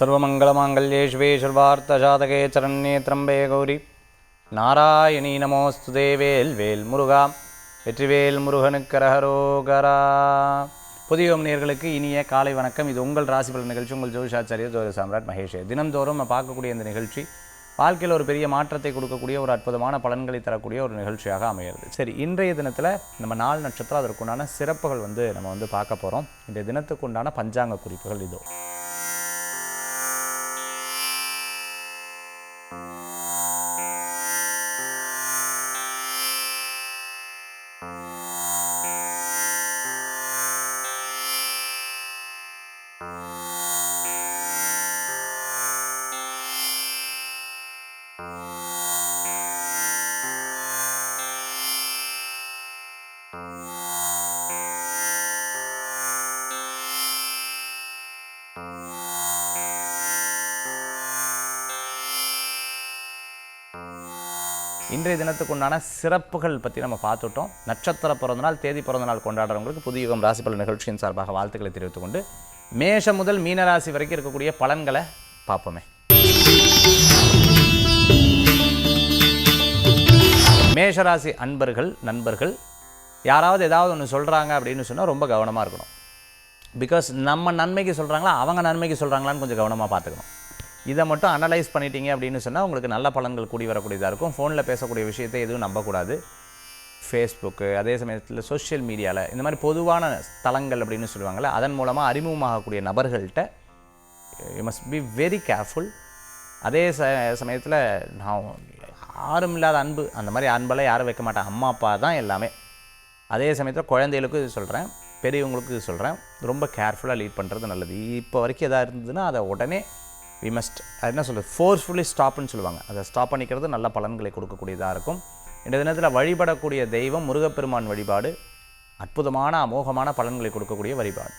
सर्वमंगलमांगल्ये शिवे सर्वार्थसाधके चरण्ये त्र्यम्बे गौरी नारायणी नमोस्तुते வேல் வேல் முருகா வெற்றிவேல் முருகனுக்கு அரகரோகரா. புதியோம் நேயர்களுக்கு இனிய காலை வணக்கம். இது உங்கள் ராசி பலன் நிகழ்ச்சி. உங்கள் ஜோதிஷாச்சாரியர் ஜோதிட சாம்ராட் மகேஷ். தினம்தோறும் நம்ம பார்க்கக்கூடிய இந்த நிகழ்ச்சி வாழ்க்கையில் ஒரு பெரிய மாற்றத்தை கொடுக்கக்கூடிய ஒரு அற்புதமான பலன்களை தரக்கூடிய ஒரு நிகழ்ச்சியாக அமைகிறது. சரி, இன்றைய தினத்தில் நம்ம நாள் நட்சத்திரம் அதற்குண்டான சிறப்புகள் நம்ம பார்க்க போகிறோம். இன்றைய தினத்துக்கு உண்டான பஞ்சாங்க குறிப்புகள் இதோ. இன்றைய தினத்துக்குண்டான சிறப்புகள் பற்றி நம்ம பார்த்துட்டோம். நட்சத்திர பிறந்தநாள், தேதி பிறந்தநாள் கொண்டாடுறவங்களுக்கு புதிய யுகம் ராசி பலன் நிகழ்ச்சியின் சார்பாக வாழ்த்துக்களை தெரிவித்துக் கொண்டு மேஷம் முதல் மீனராசி வரைக்கும் இருக்கக்கூடிய பலன்களை பார்ப்போமே. மேஷராசி அன்பர்கள், நண்பர்கள் யாராவது ஏதாவது ஒன்று சொல்கிறாங்க அப்படின்னு சொன்னால் ரொம்ப கவனமாக இருக்கணும். பிகாஸ் நம்ம நன்மைக்கு சொல்கிறாங்களா அவங்க நன்மைக்கு சொல்கிறாங்களான்னு கொஞ்சம் கவனமாக பார்த்துக்கணும். இதை மட்டும் அனலைஸ் பண்ணிட்டீங்க அப்படின்னு சொன்னால் உங்களுக்கு நல்ல பலன்கள் கூடி வரக்கூடியதாக இருக்கும். ஃபோனில் பேசக்கூடிய விஷயத்தை எதுவும் நம்பக்கூடாது. ஃபேஸ்புக்கு, அதே சமயத்தில் சோஷியல் மீடியாவில் இந்த மாதிரி பொதுவான தளங்கள் அப்படின்னு சொல்லுவாங்கள்ல, அதன் மூலமாக அறிமுகமாகக்கூடிய நபர்கள்ட்ட you must be very careful. அதே சமயத்தில் நான் யாரும் இல்லாத அன்பு, அந்த மாதிரி அன்பெல்லாம் யாரும் வைக்க மாட்டேன், அம்மா அப்பா தான் எல்லாமே. அதே சமயத்தில் குழந்தைகளுக்கும் இது சொல்கிறேன், பெரியவங்களுக்கும் இது சொல்கிறேன், ரொம்ப கேர்ஃபுல்லாக லீட் பண்ணுறது நல்லது. இப்போ வரைக்கும் எதாவது இருந்ததுன்னா அதை உடனே வி மஸ்ட் என்ன சொல்கிறது, ஃபோர்ஸ்ஃபுல்லி ஸ்டாப்னு சொல்லுவாங்க. அதை ஸ்டாப் பண்ணிக்கிறது நல்ல பலன்களை கொடுக்கக்கூடியதாக இருக்கும். இந்த தினத்தில் வழிபடக்கூடிய தெய்வம் முருகப்பெருமான் வழிபாடு அற்புதமான அமோகமான பலன்களை கொடுக்கக்கூடிய வழிபாடு.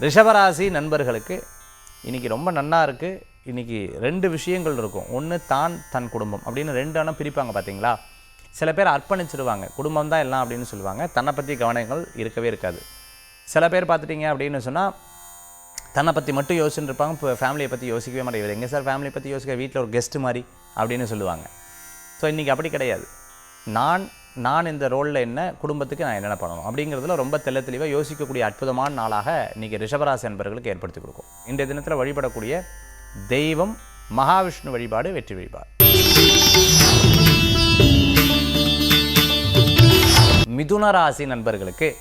ரிஷபராசி நண்பர்களுக்கு இன்றைக்கி ரொம்ப நன்னா இருக்குது. இன்றைக்கி 2 விஷயங்கள் இருக்கும். ஒன்று தான் தன் குடும்பம் அப்படின்னு 2 ஆனால் பிரிப்பாங்க பார்த்தீங்களா. சில பேர் அர்ப்பணிச்சிடுவாங்க, குடும்பம் தான் எல்லாம் அப்படின்னு சொல்லுவாங்க. தன்னை பற்றி கவனங்கள் இருக்கவே இருக்காது. சில பேர் பார்த்துட்டிங்க அப்படின்னு சொன்னால் தன்னை பற்றி மட்டும் யோசிச்சுட்டு இருப்பாங்க, இப்போ ஃபேமிலியை பற்றி யோசிக்கவே மாட்டேங்குது. எங்கே சார் ஃபேமிலியை பற்றி யோசிக்க, வீட்டில் ஒரு கெஸ்ட்டு மாதிரி அப்படின்னு சொல்லுவாங்க. ஸோ இன்றைக்கி அப்படி கிடையாது. நான் இந்த ரோலில் என்ன, குடும்பத்துக்கு நான் என்னென்ன பண்ணணும் அப்படிங்கிறதுல ரொம்ப தெளிவாக யோசிக்கக்கூடிய அற்புதமான நாளாக இன்றைக்கி ரிஷபராசி என்பவர்களுக்கு ஏற்படுத்தி கொடுக்கும். இன்றைய தினத்தில் வழிபடக்கூடிய தெய்வம் மகாவிஷ்ணு வழிபாடு, வெற்றி வழிபாடு. மிதுன ராசி நண்பர்களுக்கு,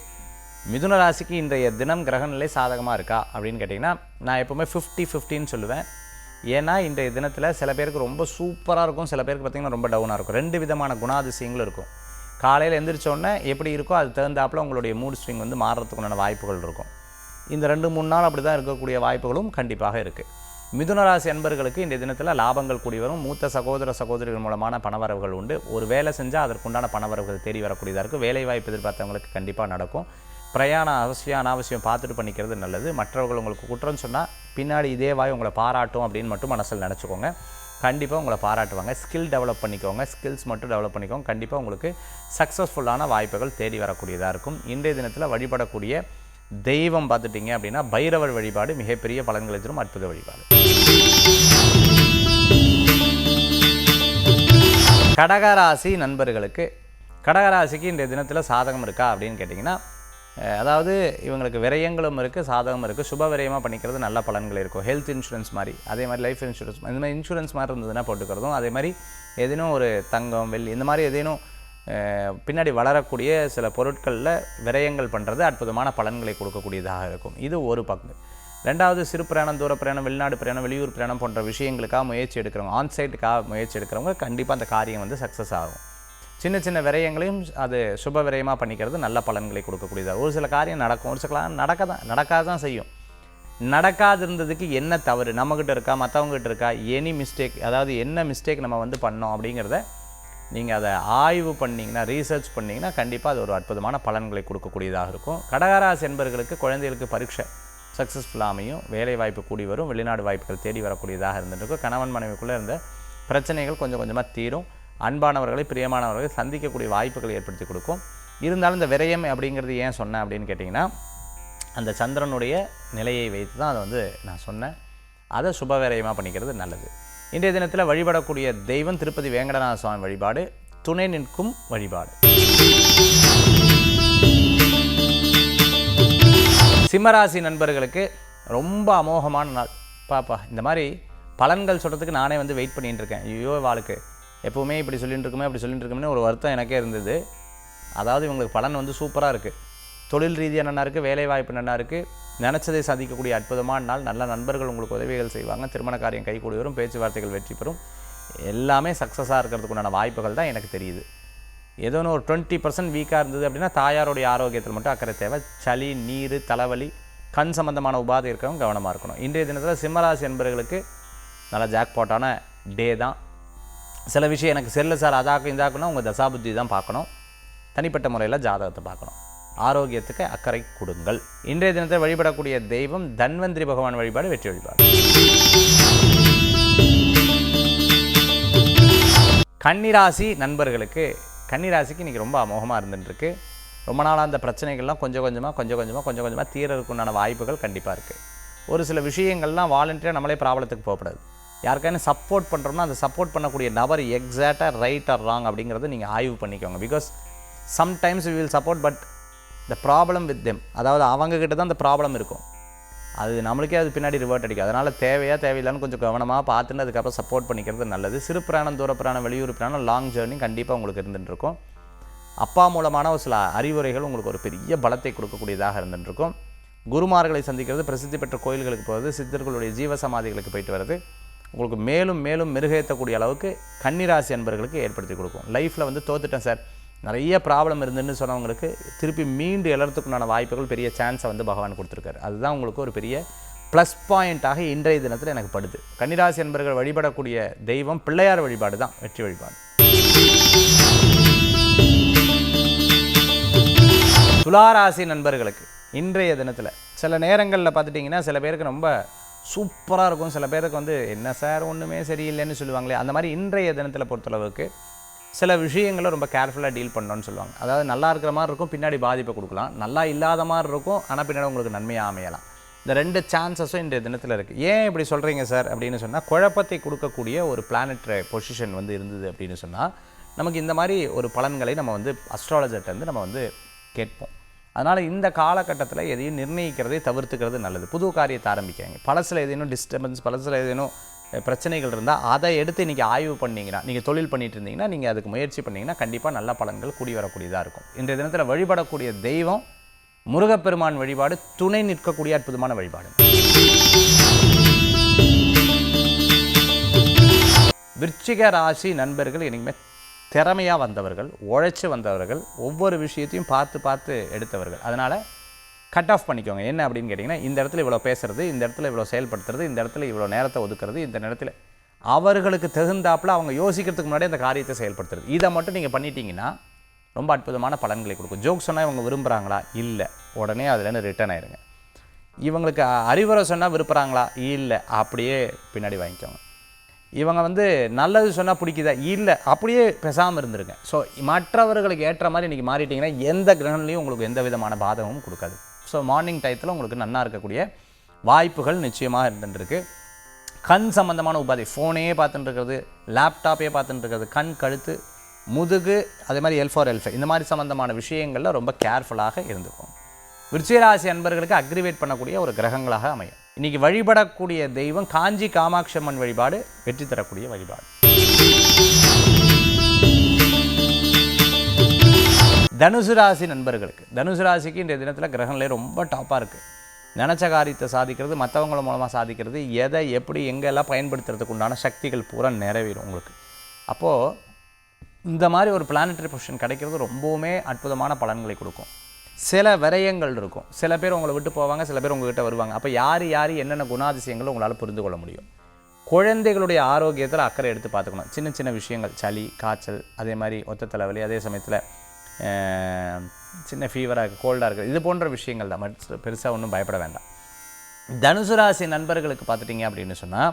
மிதுன ராசிக்கு இன்றைய தினம் கிரகநிலை சாதகமாக இருக்கா அப்படின்னு கேட்டிங்கன்னா, நான் எப்போவுமே 50-50ன்னு சொல்லுவேன். ஏன்னா இன்றைய தினத்தில் சில பேருக்கு ரொம்ப சூப்பராக இருக்கும், சில பேருக்கு பார்த்திங்கன்னா ரொம்ப டவுனாக இருக்கும். 2 விதமான குணாதிசயங்களும் இருக்கும். காலையில் எந்திரிச்சோடனே எப்படி இருக்கோ அது தகுந்தாப்பில் உங்களுடைய மூட் ஸ்விங் மாறுறதுக்குண்டான வாய்ப்புகள் இருக்கும். இந்த 2-3 நாள் அப்படி தான் இருக்கக்கூடிய வாய்ப்புகளும் கண்டிப்பாக இருக்குது. மிதுன ராசி அன்பர்களுக்கு இன்றைய தினத்தில் லாபங்கள் கூடி வரும். மூத்த சகோதரிகள் மூலமான பணவரவுகள் உண்டு. ஒரு வேலை செஞ்சால் அதற்குண்டான பணவரவுகள் தேடி வரக்கூடியதாக இருக்குது. வேலை வாய்ப்பு எதிர்பார்த்தவங்களுக்கு கண்டிப்பாக நடக்கும். பிரயாணம் அனாவசியம் பார்த்துட்டு பண்ணிக்கிறது நல்லது. மற்றவர்கள் உங்களுக்கு குற்றம் சொன்னால் பின்னாடி இதே வாய் உங்களை பாராட்டும் அப்படின்னு மட்டும் மனசில் நினச்சிக்கோங்க. கண்டிப்பாக உங்களை பாராட்டுவாங்க. ஸ்கில் டெவலப் பண்ணிக்கோங்க, ஸ்கில்ஸ் மட்டும் டெவலப் பண்ணிக்கோங்க. கண்டிப்பாக உங்களுக்கு சக்ஸஸ்ஃபுல்லான வாய்ப்புகள் தேடி வரக்கூடியதாக இருக்கும். இன்றைய தினத்தில் வழிபடக்கூடிய தெய்வம் பார்த்துட்டிங்க அப்படின்னா பைரவர் வழிபாடு மிகப்பெரிய பலன்களை தரும் அற்புத வழிபாடு. கடகராசி நண்பர்களுக்கு, கடகராசிக்கு இன்றைய தினத்தில் சாதகம் இருக்கா அப்படின்னு கேட்டிங்கன்னா, அதாவது இவங்களுக்கு விரயங்களும் இருக்குது, சாதகம் இருக்குது. சுப விரயமாக பண்ணிக்கிறது நல்ல பலன்கள் இருக்கும். ஹெல்த் இன்சூரன்ஸ் மாதிரி, அதே மாதிரி லைஃப் இன்சூரன்ஸ், இந்த மாதிரி இன்சூரன்ஸ் மாதிரி இருந்ததுன்னா போட்டுக்கிறதும், அதே மாதிரி ஏதேனும் ஒரு தங்கம், வெள்ளி, இந்த மாதிரி ஏதேனும் பின்னாடி வளரக்கூடிய சில பொருட்களில் விரயங்கள் பண்ணுறது அற்புதமான பலன்களை கொடுக்கக்கூடியதாக இருக்கும். இது ஒரு பங்கு. 2வது, சிறு பிரயாணம், தூர பிரயாணம், வெளிநாடு பிரயாணம், வெளியூர் பிரயாணம் போன்ற விஷயங்களுக்காக முயற்சி எடுக்கிறவங்க, ஆன்சைட்டுக்காக முயற்சி எடுக்கிறவங்க கண்டிப்பாக அந்த காரியம் சக்ஸஸ் ஆகும். சின்ன சின்ன விரயங்களையும் அது சுப விரயமாக பண்ணிக்கிறது நல்ல பலன்களை கொடுக்கக்கூடியதாக. ஒரு சில காரியம் நடக்கும், ஒரு சில நடக்காத தான் செய்யும். நடக்காது இருந்ததுக்கு என்ன தவறு நம்மக்கிட்ட இருக்கா, மற்றவங்ககிட்ட இருக்கா, எனி மிஸ்டேக், அதாவது என்ன மிஸ்டேக் நம்ம பண்ணோம் அப்படிங்கிறத நீங்கள் அதை ஆய்வு பண்ணிங்கன்னா, ரீசர்ச் பண்ணிங்கன்னா கண்டிப்பாக அது ஒரு அற்புதமான பலன்களை கொடுக்கக்கூடியதாக இருக்கும். கடகராசி என்பவர்களுக்கு குழந்தைகளுக்கு பரீட்சை சக்ஸஸ்ஃபுல்லாக அமையும். வேலை வாய்ப்பு கூடி வரும். வெளிநாடு வாய்ப்புகள் தேடி வரக்கூடியதாக இருந்துருக்கும். கணவன் மனைவிக்குள்ளே இருந்த பிரச்சனைகள் கொஞ்சம் கொஞ்சமாக தீரும். அன்பானவர்களை, பிரியமானவர்களை சந்திக்கக்கூடிய வாய்ப்புகளை ஏற்படுத்தி கொடுக்கும். இருந்தாலும் இந்த விரயம் அப்படிங்கிறது ஏன் சொன்னேன் அப்படின்னு கேட்டிங்கன்னா, அந்த சந்திரனுடைய நிலையை வைத்து தான் அதை வந்து நான் சொன்னேன். அதை சுபவிரயமாக பண்ணிக்கிறது நல்லது. இன்றைய தினத்தில் வழிபடக்கூடிய தெய்வம் திருப்பதி வேங்கடநாத சுவாமி வழிபாடு, துணை நிற்கும் வழிபாடு. சிம்மராசி நண்பர்களுக்கு ரொம்ப அமோகமான நாள். பாப்பா இந்த மாதிரி பலன்கள் சொல்கிறதுக்கு நானே வந்து வெயிட் பண்ணிகிட்டு இருக்கேன். ஐயோ வாழ்க்கை எப்போவுமே இப்படி சொல்லிட்டு இருக்குமே அப்படி சொல்லிட்டு இருக்குமே ஒரு வருத்தம் எனக்கே இருந்தது. அதாவது இவங்களுக்கு பலன் வந்து சூப்பராக இருக்குது. தொழில் ரீதியாக நல்லா இருக்குது, வேலை வாய்ப்பு நல்லா இருக்குது, நினச்சதை சாதிக்கக்கூடிய அற்புதமான நாள். நல்ல நண்பர்கள் உங்களுக்கு உதவிகள் செய்வாங்க, திருமண காரியம் கைகூடி வரும், பேச்சுவார்த்தைகள் வெற்றி பெறும், எல்லாமே சக்ஸஸாக இருக்கிறதுக்குண்டான வாய்ப்புகள் தான் எனக்கு தெரியுது. ஏதோ ஒரு 20% வீக்காக இருந்தது அப்படின்னா தாயாருடைய ஆரோக்கியத்தில் மட்டும் அக்கறை தேவை. சளி, நீர், தலைவலி, கண் சம்பந்தமான உபாதை இருக்கிறவங்க கவனமாக இருக்கணும். இன்றைய தினத்தில் சிம்மராசி என்பவர்களுக்கு நல்ல ஜாக்பாட்டான டே தான். சில விஷயம் எனக்கு செல்ல சார் அதாக்கும் இதாக்குன்னா உங்கள் தசாபுத்தி தான் பார்க்கணும். தனிப்பட்ட முறையில் ஜாதகத்தை பார்க்கணும். ஆரோக்கியத்துக்கு அக்கறை கொடுங்கள். இன்றைய தினத்தில் வழிபடக்கூடிய தெய்வம் தன்வந்திரி பகவான் வழிபாடு, வெற்றி வழிபாடு. கன்னிராசி நண்பர்களுக்கு, கன்னிராசிக்கு இன்றைக்கி ரொம்ப அமோகமாக இருந்துட்டுருக்கு. ரொம்ப நாளாக அந்த பிரச்சனைகள்லாம் கொஞ்சம் கொஞ்சமாக தீரறதுக்குண்டான வாய்ப்புகள் கண்டிப்பாக இருக்குது. ஒரு சில விஷயங்கள்லாம் வாலண்டியராக நம்மளே ப்ராப்ளத்துக்கு போகக்கூடாது. யாருக்கான சப்போர்ட் பண்ணுறோம்னா அந்த சப்போர்ட் பண்ணக்கூடிய நபர் எக்ஸாக்டாக ரைட் ஆர் ராங் அப்படிங்கிறத நீங்கள் ஆய்வு பண்ணிக்கோங்க. Because sometimes we will support but the problem with them, அதாவது அவங்கக்கிட்ட தான் அந்த ப்ராப்ளம் இருக்கும். அது நம்மளுக்கே அது பின்னாடி ரிவர்ட் அடிக்கும். அதனால் தேவையில்லைன்னு கொஞ்சம் கவனமாக பார்த்துட்டு அதுக்கப்புறம் சப்போர்ட் பண்ணிக்கிறது நல்லது. சிறு பிராணம், தூர பிராணம், வெளியூர் பிராணம், லாங் ஜேர்னி கண்டிப்பாக உங்களுக்கு இருந்துகிட்ருக்கும். அப்பா மூலமான ஒரு சில அறிவுரைகள் உங்களுக்கு ஒரு பெரிய பலத்தை கொடுக்கக்கூடியதாக இருந்துகிட்ருக்கும். குருமார்களை சந்திக்கிறது, பிரசித்தி பெற்ற கோயில்களுக்கு போகிறது, சித்தர்களுடைய ஜீவசமாதிகளுக்கு போயிட்டு வர்றது உங்களுக்கு மேலும் மேலும் மெருகேற்றக்கூடிய அளவுக்கு கன்னிராசி அன்பர்களுக்கு ஏற்படுத்தி கொடுக்கும். லைஃப்பில் வந்து தோத்துட்டேன் சார், நிறைய ப்ராப்ளம் இருந்துன்னு சொன்னவங்களுக்கு திருப்பி மீண்டு எழறதுக்குண்டான வாய்ப்புகள், பெரிய சான்ஸை வந்து பகவான் கொடுத்துருக்காரு. அதுதான் உங்களுக்கு ஒரு பெரிய ப்ளஸ் பாயிண்ட்டாக இன்றைய தினத்தில் எனக்கு படுது. கன்னிராசி அன்பர்கள் வழிபடக்கூடிய தெய்வம் பிள்ளையார் வழிபாடு தான் வெற்றி வழிபாடு. துளாராசி நண்பர்களுக்கு இன்றைய தினத்தில் சில நேரங்களில் பார்த்துட்டிங்கன்னா சில பேருக்கு ரொம்ப சூப்பராக இருக்கும், சில பேருக்கு வந்து என்ன சார் ஒன்றுமே சரியில்லைன்னு சொல்லுவாங்களே. அந்த மாதிரி இன்றைய தினத்தில் பொறுத்தளவுக்கு சில விஷயங்களை ரொம்ப கேர்ஃபுல்லாக டீல் பண்ணணும்னு சொல்லுவாங்க. அதாவது நல்லா இருக்கிற மாதிரி இருக்கும், பின்னாடி பாதிப்பை கொடுக்கலாம். நல்லா இல்லாத மாதிரி இருக்கும், ஆனால் பின்னாடி உங்களுக்கு நன்மையாக அமையலாம். இந்த 2 சான்சஸும் இன்றைய தினத்தில் இருக்குது. ஏன் இப்படி சொல்கிறீங்க சார் அப்படின்னு சொன்னால், குழப்பத்தை கொடுக்கக்கூடிய ஒரு பிளானட்ரி பொசிஷன் வந்து இருந்தது அப்படின்னு சொன்னால் நமக்கு இந்த மாதிரி ஒரு பலன்களை நம்ம வந்து அஸ்ட்ராலஜர்கிட்ட நம்ம வந்து கேட்போம். அதனால் இந்த காலகட்டத்தில் எதையும் நிர்ணயிக்கிறதை தவிர்த்துக்கிறது நல்லது. புது காரியத்தை ஆரம்பிக்காங்க. பழசில் ஏதேனும் டிஸ்டர்பன்ஸ், பழசில் ஏதேனும் பிரச்சனைகள் இருந்தால் அதை எடுத்து இன்றைக்கி ஆய்வு பண்ணிங்கன்னா, நீங்கள் தொழில் பண்ணிகிட்டு இருந்தீங்கன்னா நீங்கள் அதுக்கு முயற்சி பண்ணிங்கன்னா கண்டிப்பாக நல்ல பலன்கள் கூடி வரக்கூடியதாக இருக்கும். இன்றைய தினத்தில் வழிபடக்கூடிய தெய்வம் முருகப்பெருமான் வழிபாடு, துணை நிற்கக்கூடிய அற்புதமான வழிபாடு. விருச்சிக ராசி நண்பர்கள் என்றைக்குமே திறமையாக வந்தவர்கள், உழைச்சி வந்தவர்கள், ஒவ்வொரு விஷயத்தையும் பார்த்து எடுத்தவர்கள். அதனால் கட் ஆஃப் பண்ணிக்கோங்க. என்ன அப்படின்னு கேட்டிங்கன்னா, இந்த இடத்துல இவ்வளோ பேசுகிறது, இந்த இடத்துல இவ்வளோ செயல்படுத்துறது, இந்த இடத்துல இவ்வளோ நேரத்தை ஒதுக்குறது, இந்த நேரத்தில் அவர்களுக்கு தகுந்தாப்பில் அவங்க யோசிக்கிறதுக்கு முன்னாடி அந்த காரியத்தை செயல்படுத்துறது, இதை மட்டும் நீங்கள் பண்ணிட்டீங்கன்னா ரொம்ப அற்புதமான பலன்களை கொடுக்கும். ஜோக் சொன்னால் இவங்க விரும்புகிறாங்களா? இல்லை, உடனே அதுலேருந்து ரிட்டர்ன் ஆயிருங்க. இவங்களுக்கு அறிவுரை சொன்னால் விரும்புகிறாங்களா? இல்லை, அப்படியே பின்னாடி வாங்கிக்கோங்க. இவங்க வந்து நல்லது சொன்னால் பிடிக்குதா? இல்லை, அப்படியே பேசாமல் இருந்துருங்க. ஸோ மற்றவர்களுக்கு ஏற்ற மாதிரி இன்றைக்கி மாறிட்டிங்கன்னா எந்த கிரகண்லையும் உங்களுக்கு எந்த விதமான பாதகமும் கொடுக்காது. ஸோ மார்னிங் டயத்தில் உங்களுக்கு நல்லா இருக்கக்கூடிய வாய்ப்புகள் நிச்சயமாக இருந்துருக்கு. கண் சம்மந்தமான உபாதை, ஃபோனே பார்த்துட்டு இருக்கிறது, லேப்டாப்பே பார்த்துட்டு இருக்கிறது, கண், கழுத்து, முதுகு, அதே மாதிரி L4, இந்த மாதிரி சம்மந்தமான விஷயங்களில் ரொம்ப கேர்ஃபுல்லாக இருந்துக்கும். விருச்சிகராசி அன்பர்களுக்கு அக்ரிவேட் பண்ணக்கூடிய ஒரு கிரகங்களாக அமையும். இன்றைக்கி வழிபடக்கூடிய தெய்வம் காஞ்சி காமாட்சி அம்மன் வழிபாடு, வெற்றி தரக்கூடிய வழிபாடு. தனுசு ராசி நண்பர்களுக்கு, தனுசு ராசிக்கு இன்றைய தினத்தில் கிரகங்களே ரொம்ப டாப்பாக இருக்குது. நினச்ச காரியத்தை சாதிக்கிறது, மற்றவங்கள மூலமாக சாதிக்கிறது, எதை எப்படி எங்கெல்லாம் பயன்படுத்துறதுக்கு உண்டான சக்திகள் பூரா நிறைவேறும் உங்களுக்கு. அப்போது இந்த மாதிரி ஒரு பிளானட்டரி பொசிஷன் கிடைக்கிறது ரொம்பவுமே அற்புதமான பலன்களை கொடுக்கும். சில விரயங்கள் இருக்கும், சில பேர் உங்களை விட்டு போவாங்க, சில பேர் உங்கள்கிட்ட வருவாங்க. அப்போ யார் என்னென்ன குணாதிசயங்கள் உங்களால் புரிந்து கொள்ள முடியும். குழந்தைகளுடைய ஆரோக்கியத்தில் அக்கறை எடுத்து பார்த்துக்கணும். சின்ன சின்ன விஷயங்கள், சளி, காய்ச்சல், அதே மாதிரி ஒத்த தலைவலி, அதே சமயத்தில் சின்ன ஃபீவராக இருக்குது, கோல்டாக இருக்குது, இது போன்ற விஷயங்கள் தான். பெருசாக ஒன்றும் பயப்பட வேண்டாம். தனுசு ராசி நண்பர்களுக்கு பார்த்துட்டிங்க அப்படின்னு சொன்னால்,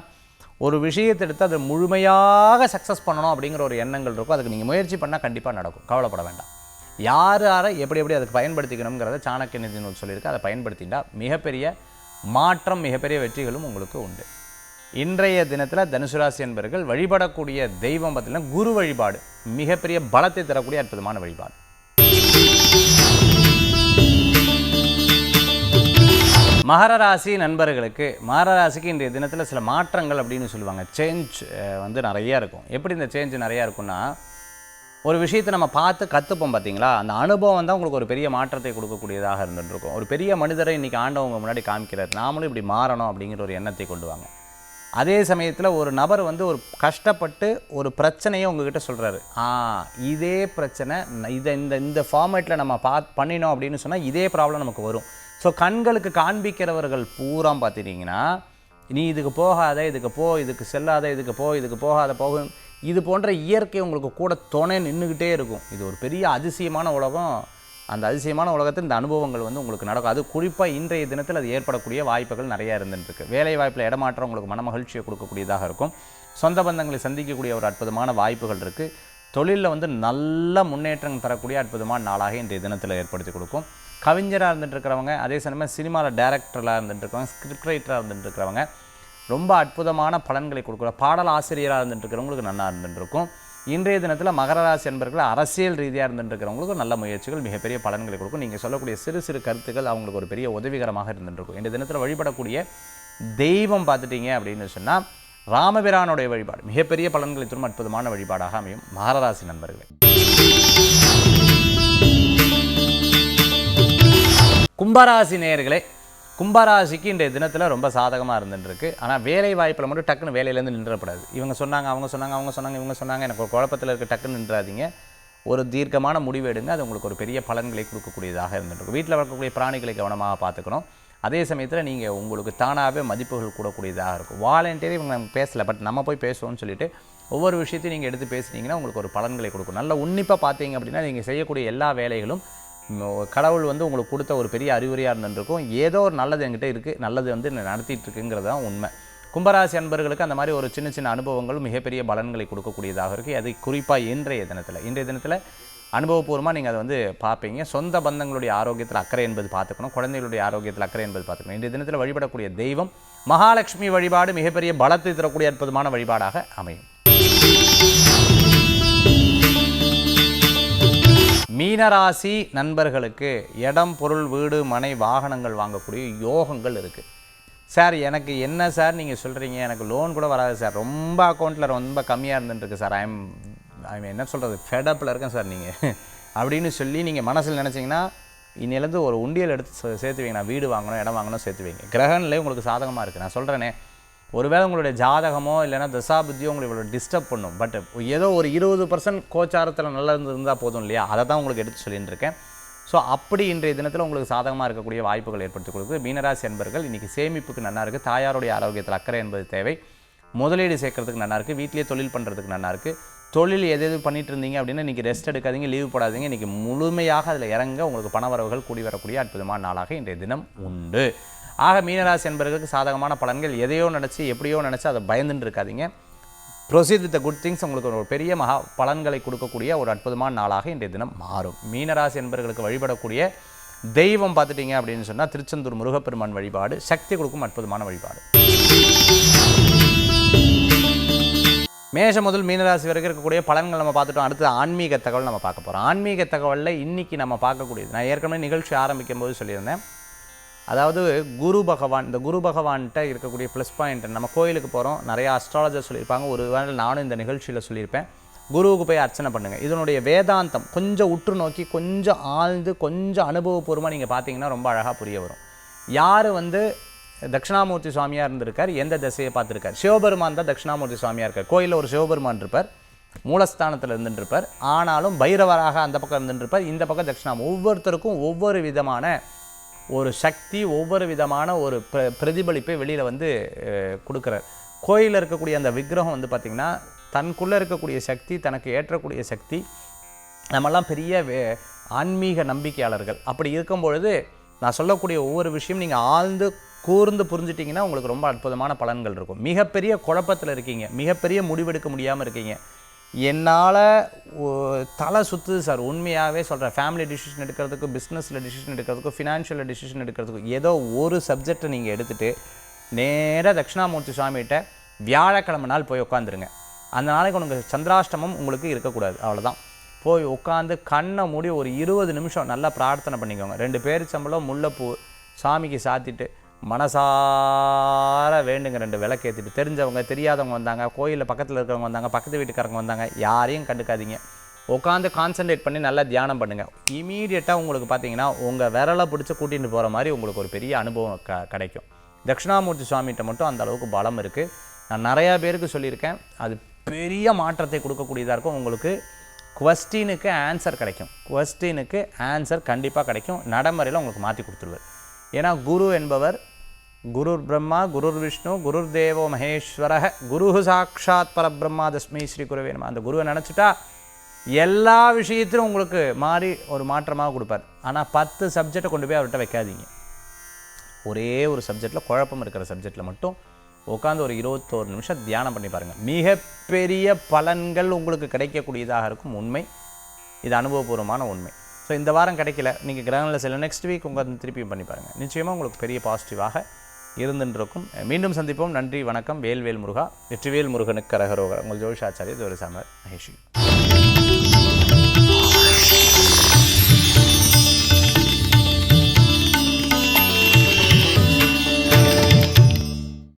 ஒரு விஷயத்தை எடுத்து அதை முழுமையாக சக்ஸஸ் பண்ணணும் அப்படிங்கிற ஒரு எண்ணங்கள் இருக்கும். அதுக்கு நீங்கள் முயற்சி பண்ணால் கண்டிப்பாக நடக்கும், கவலைப்பட வேண்டாம். யார் யாரை எப்படி எப்படி அதுக்கு பயன்படுத்திக்கணுங்கிறத சாணக்கிய நீதி நூல் சொல்லியிருக்கு. அதை பயன்படுத்திட்டா மிகப்பெரிய மாற்றம், மிகப்பெரிய வெற்றிகளும் உங்களுக்கு உண்டு. இன்றைய தினத்தில் தனுசு ராசி என்பவர்கள் வழிபடக்கூடிய தெய்வம் பார்த்தீங்கன்னா குரு வழிபாடு மிகப்பெரிய பலத்தை தரக்கூடிய அற்புதமான வழிபாடு. மகர ராசி நண்பர்களுக்கு, மகர ராசிக்கு இன்றைய தினத்தில் சில மாற்றங்கள் அப்படின்னு சொல்லுவாங்க. சேஞ்ச் வந்து நிறையா இருக்கும். எப்படி இந்த சேஞ்ச் நிறையா இருக்குன்னா, ஒரு விஷயத்தை நம்ம பார்த்து கற்றுப்போம் பார்த்தீங்களா, அந்த அனுபவம் தான் உங்களுக்கு ஒரு பெரிய மாற்றத்தை கொடுக்கக்கூடியதாக இருந்துகிட்ருக்கும். ஒரு பெரிய மனிதரை இன்றைக்கி ஆண்டவங்க முன்னாடி காமிக்கிறார், நாமளும் இப்படி மாறணும் அப்படிங்கிற ஒரு எண்ணத்தை கொண்டு வாங்க. அதே சமயத்தில் ஒரு நபர் வந்து ஒரு கஷ்டப்பட்டு ஒரு பிரச்சனையை உங்ககிட்ட சொல்கிறாரு, இதே பிரச்சனை இந்த ஃபார்மேட்டில் நம்ம பண்ணினோம் அப்படின்னு சொன்னால் இதே ப்ராப்ளம் நமக்கு வரும். ஸோ கண்களுக்கு காண்பிக்கிறவர்கள் பூரா பார்த்துட்டிங்கன்னா, நீ இதுக்கு போகாத, இதுக்கு போ, இதுக்கு செல்லாத, இதுக்கு போ, இதுக்கு போகாத போகும், இது போன்ற இயற்கை உங்களுக்கு கூட துணை நின்றுக்கிட்டே இருக்கும். இது ஒரு பெரிய அதிசயமான உலகம். அந்த அதிசயமான உலகத்தில் இந்த அனுபவங்கள் வந்து உங்களுக்கு நடக்கும். அது குறிப்பாக இன்றைய தினத்தில் அது ஏற்படக்கூடிய வாய்ப்புகள் நிறையா இருந்துருக்கு. வேலை வாய்ப்பில் இடமாற்றம் உங்களுக்கு மன மகிழ்ச்சியை கொடுக்கக்கூடியதாக இருக்கும். சொந்த பந்தங்களை சந்திக்கக்கூடிய ஒரு அற்புதமான வாய்ப்புகள் இருக்குது. தொழிலில் வந்து நல்ல முன்னேற்றம் தரக்கூடிய அற்புதமான நாளாக இன்றைய தினத்தில் ஏற்படுத்தி கொடுக்கும். கவிஞராக இருந்துட்டுருக்கிறவங்க, அதே சமயம் சினிமாவில் டைரக்டராக இருந்துட்டுருக்கிறவங்க, ஸ்கிரிப்ட் ரைட்டராக இருந்துட்டுருக்கிறவங்க ரொம்ப அற்புதமான பலன்களை கொடுக்குற பாடல் ஆசிரியராக இருந்துட்டுருக்கிறவங்களுக்கு நல்லா இருந்துட்டுருக்கும். இன்றைய தினத்தில் மகர ராசி என்பர்கள் அரசியல் ரீதியாக இருந்துட்டுருக்கிறவங்களுக்கு நல்ல முயற்சிகள் மிகப்பெரிய பலன்களை கொடுக்கும். நீங்கள் சொல்லக்கூடிய சிறு சிறு கருத்துக்கள் அவங்களுக்கு ஒரு பெரிய உதவிகரமாக இருந்துட்டுருக்கும். இன்றைய தினத்தில் வழிபடக்கூடிய தெய்வம் பார்த்துட்டிங்க அப்படின்னு சொன்னால் ராமபிரானுடைய வழிபாடு மிகப்பெரிய பலன்களை தரும் அற்புதமான வழிபாடாக அமையும். மகர ராசி நண்பர்களே, கும்பராசி நேயர்களே, கும்பராசிக்கு இன்றைய தினத்தில் ரொம்ப சாதகமாக இருந்துட்டுருக்கு. ஆனால் வேலை வாய்ப்பில் மட்டும் டக்குன்னு வேலையிலேருந்து நின்றப்படாது. இவங்க சொன்னாங்க, அவங்க சொன்னாங்க, அவங்க சொன்னாங்க, இவங்க சொன்னாங்க, எனக்கு ஒரு குழப்பத்தில் இருக்க, டக்குன்னு நின்றாதீங்க. ஒரு தீர்க்கமான முடிவு எடுங்க. அது உங்களுக்கு ஒரு பெரிய பலன்களை கொடுக்கக்கூடியதாக இருந்துட்டு. வீட்டில் வளர்க்கக்கூடிய பிராணிகளை கவனமாக பார்த்துக்கணும். அதே சமயத்தில் நீங்கள் உங்களுக்கு தானாகவே மதிப்புகள் கூடக்கூடியதாக இருக்கும். வாலண்டியர் இவங்க நம்ம பேசலை, பட் நம்ம போய் பேசுவோம்னு சொல்லிட்டு ஒவ்வொரு விஷயத்தையும் நீங்கள் எடுத்து பேசுனீங்கன்னா உங்களுக்கு ஒரு பலன்களை கொடுக்கும். நல்ல உன்னிப்பாக பார்த்தீங்க அப்படின்னா நீங்கள் செய்யக்கூடிய எல்லா வேலைகளும் கடவுள் வந்து உங்களுக்கு கொடுத்த ஒரு பெரிய அறிவுரையாக இருந்துருக்கும். ஏதோ ஒரு நல்லது என்கிட்ட இருக்குது, நல்லது வந்து நடத்திட்டு இருக்குங்கிறது தான் உண்மை. கும்பராசி அன்பர்களுக்கு அந்த மாதிரி ஒரு சின்ன சின்ன அனுபவங்களும் மிகப்பெரிய பலன்களை கொடுக்கக்கூடியதாக இருக்குது. அது குறிப்பாக இன்றைய தினத்தில் அனுபவபூர்வமாக நீங்கள் அதை வந்து பார்ப்பீங்க. சொந்த பந்தங்களுடைய ஆரோக்கியத்தில் அக்கறை என்பது பார்த்துக்கணும். குழந்தைகளுடைய ஆரோக்கியத்தில் அக்கறை என்பது பார்த்துக்கணும். இன்றைய தினத்தில் வழிபடக்கூடிய தெய்வம் மகாலட்சுமி வழிபாடு மிகப்பெரிய பலத்தை தரக்கூடிய அற்புதமான வழிபாடாக அமையும். மீனராசி நண்பர்களுக்கு இடம், பொருள், வீடு, மனை, வாகனங்கள் வாங்கக்கூடிய யோகங்கள் இருக்குது. சார் எனக்கு என்ன சார் நீங்கள் சொல்கிறீங்க, எனக்கு லோன் கூட வராது சார், ரொம்ப அக்கௌண்ட்டில் ரொம்ப கம்மியாக இருந்துட்டுருக்கு சார், ஐம் என்ன சொல்கிறது, ஃபெடப்பில் இருக்கேன் சார் நீங்கள் அப்படின்னு சொல்லி நீங்கள் மனசில் நினச்சிங்கன்னா இன்னிலேருந்து ஒரு உண்டியல் எடுத்து சேர்த்து வைங்க. நான் வீடு வாங்கணும், இடம் வாங்கணும் சேர்த்து வைங்க. கிரகநிலை உங்களுக்கு சாதகமாக இருக்குது. நான் சொல்கிறேனே, ஒருவேளை உங்களுடைய ஜாதகமோ இல்லைனா தசாபுத்தியோ உங்களை இவ்வளோ டிஸ்டர்ப் பண்ணும். பட் ஏதோ ஒரு 20% கோச்சாரத்தில் நல்லா இருந்தால் போதும் இல்லையா, அதை தான் உங்களுக்கு எடுத்து சொல்லிட்டு இருக்கேன். ஸோ அப்படி இன்றைய தினத்தில் உங்களுக்கு சாதகமாக இருக்கக்கூடிய வாய்ப்புகள் ஏற்படுத்தி கொடுக்குது. மீனராசி என்பர்கள் இன்றைக்கி சேமிப்புக்கு நல்லா இருக்குது. தாயாருடைய ஆரோக்கியத்தில் அக்கறை என்பது தேவை. முதலீடு சேர்க்கறதுக்கு நல்லா இருக்குது. வீட்டிலேயே தொழில் பண்ணுறதுக்கு நல்லா இருக்குது. தொழில் எது பண்ணிட்டு இருந்தீங்க அப்படின்னா இன்றைக்கி ரெஸ்ட் எடுக்காதீங்க, லீவ் போடாதீங்க. இன்றைக்கி முழுமையாக அதில் இறங்க உங்களுக்கு பணவரவுகள் கூடி வரக்கூடிய அற்புதமான நாளாக இன்றைய தினம் உண்டு. ஆக மீனராசி என்பவர்களுக்கு சாதகமான பலன்கள். எதையோ நினச்சி எப்படியோ நினச்சி அதை பயந்துட்டு இருக்காதீங்க. Proceed with the good things உங்களுக்கு ஒரு பெரிய பலன்களை கொடுக்கக்கூடிய ஒரு அற்புதமான நாளாக இன்றைய தினம் மாறும். மீனராசி என்பவர்களுக்கு வழிபடக்கூடிய தெய்வம் பார்த்துட்டிங்க அப்படின்னு சொன்னால் திருச்செந்தூர் முருகப்பெருமான் வழிபாடு சக்தி கொடுக்கும் அற்புதமான வழிபாடு. மேஷம் முதல் மீனராசி வரைக்கும் இருக்கக்கூடிய பலன்கள் நம்ம பார்த்துட்டோம். அடுத்து ஆன்மீக தகவல் நம்ம பார்க்க போகிறோம். ஆன்மீக தகவலில் இன்றைக்கி நம்ம பார்க்கக்கூடியது, நான் ஏற்கனவே நிகழ்ச்சி ஆரம்பிக்கும் போது சொல்லியிருந்தேன், அதாவது குரு பகவான், இந்த குரு பகவான்கிட்ட இருக்கக்கூடிய ப்ளஸ் பாயிண்ட். நம்ம கோயிலுக்கு போகிறோம், நிறையா அஸ்ட்ராலஜர் சொல்லியிருப்பாங்க, ஒரு வேளை நானும் இந்த நிகழ்ச்சியில் சொல்லியிருப்பேன், குருவுக்கு போய் அர்ச்சனை பண்ணுங்கள். இதனுடைய வேதாந்தம் கொஞ்சம் உற்று நோக்கி கொஞ்சம் ஆழ்ந்து கொஞ்சம் அனுபவபூர்வமாக நீங்கள் பார்த்தீங்கன்னா ரொம்ப அழகாக புரிய வரும். யார் வந்து தட்சிணாமூர்த்தி சுவாமியாக இருந்திருக்கார், எந்த திசையை பார்த்துருக்கார். சிவபெருமான் தான் தட்சிணாமூர்த்தி சுவாமியாக இருக்கார். கோயிலில் ஒரு சிவபெருமான் இருப்பார், மூலஸ்தானத்தில் இருந்துருப்பார். ஆனாலும் பைரவராக அந்த பக்கம் இருந்துருப்பார், இந்த பக்கம் தட்சிணாமூர்த்தி. ஒவ்வொருத்தருக்கும் ஒவ்வொரு விதமான ஒரு சக்தி, ஒவ்வொரு விதமான ஒரு பிரதிபலிப்பை வெளியில் வந்து கொடுக்குறார். கோயிலில் இருக்கக்கூடிய அந்த விக்கிரகம் வந்து பார்த்திங்கன்னா தனக்குள்ளே இருக்கக்கூடிய சக்தி, தனக்கு ஏற்றக்கூடிய சக்தி. நம்மெல்லாம் பெரிய ஆன்மீக நம்பிக்கையாளர்கள். அப்படி இருக்கும் பொழுது நான் சொல்லக்கூடிய ஒவ்வொரு விஷயம் நீங்கள் ஆழ்ந்து கூர்ந்து புரிஞ்சிட்டிங்கன்னா உங்களுக்கு ரொம்ப அற்புதமான பலன்கள் இருக்கும். மிகப்பெரிய குழப்பத்தில் இருக்கீங்க, மிகப்பெரிய முடிவெடுக்க முடியாமல் இருக்கீங்க, என்னால் தலை சுற்றுது சார், உண்மையாகவே சொல்கிறேன். ஃபேமிலி டிசிஷன் எடுக்கிறதுக்கு, பிஸ்னஸில் டிசிஷன் எடுக்கிறதுக்கு, ஃபினான்ஷியலில் டிசிஷன் எடுக்கிறதுக்கு, ஏதோ ஒரு சப்ஜெக்டை நீங்கள் எடுத்துகிட்டு நேராக தட்சிணாமூர்த்தி சுவாமிகிட்ட வியாழக்கிழமை நாள் போய் உட்காந்துருங்க. அந்த நாளைக்கு உங்களுக்கு சந்திராஷ்டமம் உங்களுக்கு இருக்கக்கூடாது, அவ்வளோதான். போய் உட்காந்து கண்ணை மூடி ஒரு 20 நிமிஷம் நல்லா பிரார்த்தனை பண்ணிக்கோங்க. 2 பேரிச்சம்பழம் முல்லைப்பூ சாமிக்கு சாத்திட்டு மனசார வேண்டுங்க. 2 விளக்கேற்றிட்டு, தெரிஞ்சவங்க தெரியாதவங்க வந்தாங்க, கோயிலில் பக்கத்தில் இருக்கிறவங்க வந்தாங்க, பக்கத்து வீட்டுக்காரங்க வந்தாங்க, யாரையும் கண்டுக்காதீங்க. உட்காந்து கான்சன்ட்ரேட் பண்ணி நல்லா தியானம் பண்ணுங்கள். இமீடியட்டாக உங்களுக்கு பார்த்தீங்கன்னா உங்கள் விரலை பிடிச்சி கூட்டிகிட்டு போகிற மாதிரி உங்களுக்கு ஒரு பெரிய அனுபவம் கிடைக்கும். தட்சிணாமூர்த்தி சுவாமிகிட்ட மட்டும் அந்த அளவுக்கு பலம் இருக்குது. நான் நிறையா பேருக்கு சொல்லியிருக்கேன், அது பெரிய மாற்றத்தை கொடுக்கக்கூடியதாக இருக்கும். உங்களுக்கு குவஸ்டினுக்கு ஆன்சர் கிடைக்கும், குவஸ்டினுக்கு ஆன்சர் கண்டிப்பாக கிடைக்கும். நடைமுறையில் உங்களுக்கு மாற்றி கொடுத்துருவார். ஏன்னா குரு என்பவர் குருர் பிரம்மா குருர் விஷ்ணு குருர் தேவோ மகேஸ்வரக குரு சாட்சாத் பரபிரம்மா தஸ்மை ஸ்ரீ குருவே நம. அந்த குருவை நினச்சிட்டா எல்லா விஷயத்திலும் உங்களுக்கு மாறி ஒரு மாற்றமாக கொடுப்பார். ஆனால் 10 சப்ஜெக்டை கொண்டு போய் அவர்கிட்ட வைக்காதீங்க. ஒரே ஒரு சப்ஜெக்டில், குழப்பம் இருக்கிற சப்ஜெக்டில் மட்டும் உட்காந்து ஒரு 21 நிமிஷம் தியானம் பண்ணி பாருங்கள். மிகப்பெரிய பலன்கள் உங்களுக்கு கிடைக்கக்கூடியதாக இருக்கும். உண்மை, இது அனுபவபூர்வமான உண்மை. ஸோ இந்த வாரம் கிடைக்கல, நீங்கள் கிரகங்களில் செல்ல நெக்ஸ்ட் வீக் உங்கள் திருப்பியும் பண்ணி பாருங்கள். நிச்சயமாக உங்களுக்கு பெரிய பாசிட்டிவாக இருந்துருக்கும். மீண்டும் சந்திப்போம். நன்றி, வணக்கம். வேல்வேல் முருகா. வெற்றிவேல் முருகனுக்கு கரகரோகர். உங்கள் ஜோதிஷாச்சாரியர் ஜோதிசாமர் மகேஷி.